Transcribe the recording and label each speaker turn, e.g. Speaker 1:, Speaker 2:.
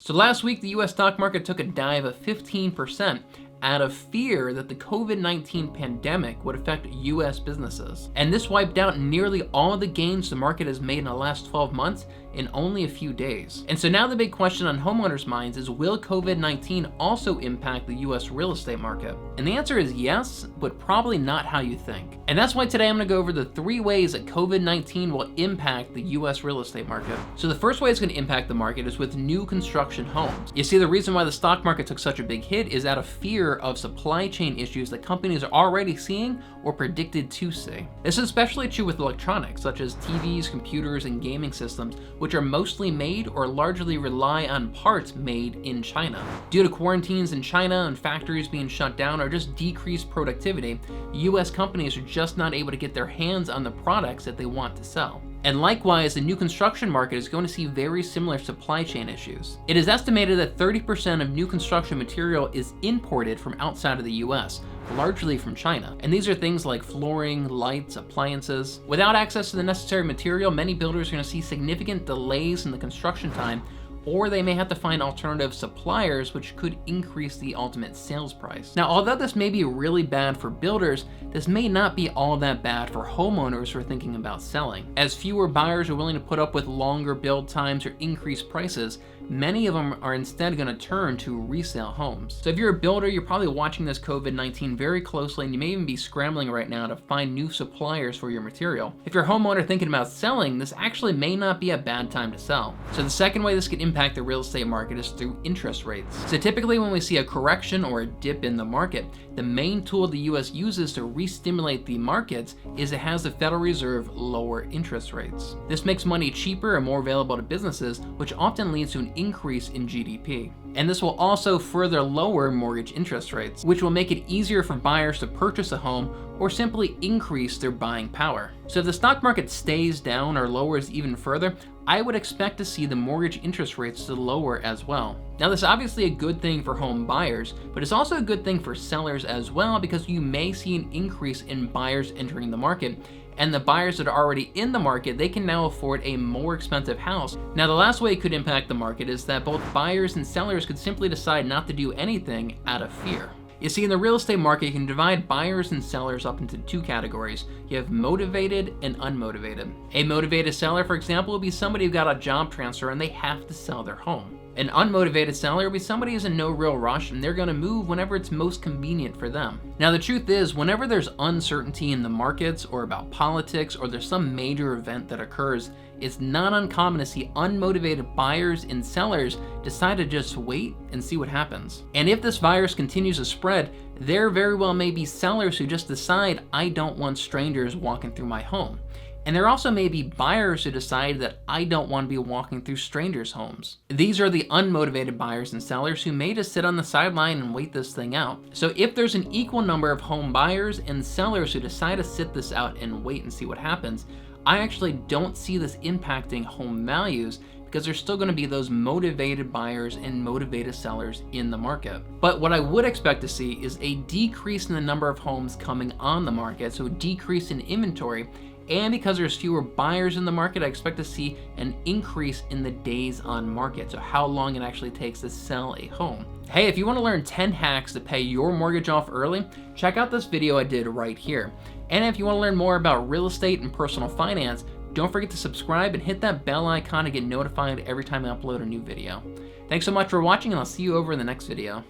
Speaker 1: So last week, the US stock market took a dive of 15% out of fear that the COVID-19 pandemic would affect US businesses. And this wiped out nearly all of the gains the market has made in the last 12 months in only a few days. And so now the big question on homeowners' minds is, will COVID-19 also impact the US real estate market? And the answer is yes, but probably not how you think. And that's why today I'm gonna go over the 3 ways that COVID-19 will impact the US real estate market. So the first way it's gonna impact the market is with new construction homes. You see, the reason why the stock market took such a big hit is out of fear of supply chain issues that companies are already seeing or predicted to see. This is especially true with electronics, such as TVs, computers, and gaming systems, which are mostly made or largely rely on parts made in China. Due to quarantines in China and factories being shut down or just decreased productivity, US companies are just not able to get their hands on the products that they want to sell. And likewise, the new construction market is going to see very similar supply chain issues. It is estimated that 30% of new construction material is imported from outside of the US, largely from China. And these are things like flooring, lights, appliances. Without access to the necessary material, many builders are going to see significant delays in the construction time, or they may have to find alternative suppliers, which could increase the ultimate sales price. Now, although this may be really bad for builders, this may not be all that bad for homeowners who are thinking about selling. As fewer buyers are willing to put up with longer build times or increased prices, many of them are instead going to turn to resale homes. So if you're a builder, you're probably watching this COVID-19 very closely, and you may even be scrambling right now to find new suppliers for your material. If you're a homeowner thinking about selling, this actually may not be a bad time to sell. So the second way this could impact the real estate market is through interest rates. So typically when we see a correction or a dip in the market, the main tool the US uses to re-stimulate the markets is it has the Federal Reserve lower interest rates. This makes money cheaper and more available to businesses, which often leads to an increase in GDP. And this will also further lower mortgage interest rates, which will make it easier for buyers to purchase a home or simply increase their buying power. So if the stock market stays down or lowers even further, I would expect to see the mortgage interest rates to lower as well. Now, this is obviously a good thing for home buyers, but it's also a good thing for sellers as well, because you may see an increase in buyers entering the market. And the buyers that are already in the market, they can now afford a more expensive house. Now, the last way it could impact the market is that both buyers and sellers could simply decide not to do anything out of fear. You see, in the real estate market, you can divide buyers and sellers up into 2 categories. You have motivated and unmotivated. A motivated seller, for example, will be somebody who got a job transfer and they have to sell their home. An unmotivated seller will be somebody who's in no real rush and they're gonna move whenever it's most convenient for them. Now, the truth is, whenever there's uncertainty in the markets or about politics, or there's some major event that occurs, it's not uncommon to see unmotivated buyers and sellers decide to just wait and see what happens. And if this virus continues to spread, there very well may be sellers who just decide, I don't want strangers walking through my home. And there also may be buyers who decide that I don't want to be walking through strangers' homes. These are the unmotivated buyers and sellers who may just sit on the sideline and wait this thing out. So if there's an equal number of home buyers and sellers who decide to sit this out and wait and see what happens, I actually don't see this impacting home values, because there's still going to be those motivated buyers and motivated sellers in the market. But what I would expect to see is a decrease in the number of homes coming on the market, so a decrease in inventory. And because there's fewer buyers in the market, I expect to see an increase in the days on market, so how long it actually takes to sell a home. Hey, if you want to learn 10 hacks to pay your mortgage off early, check out this video I did right here. And if you want to learn more about real estate and personal finance, don't forget to subscribe and hit that bell icon to get notified every time I upload a new video. Thanks so much for watching, and I'll see you over in the next video.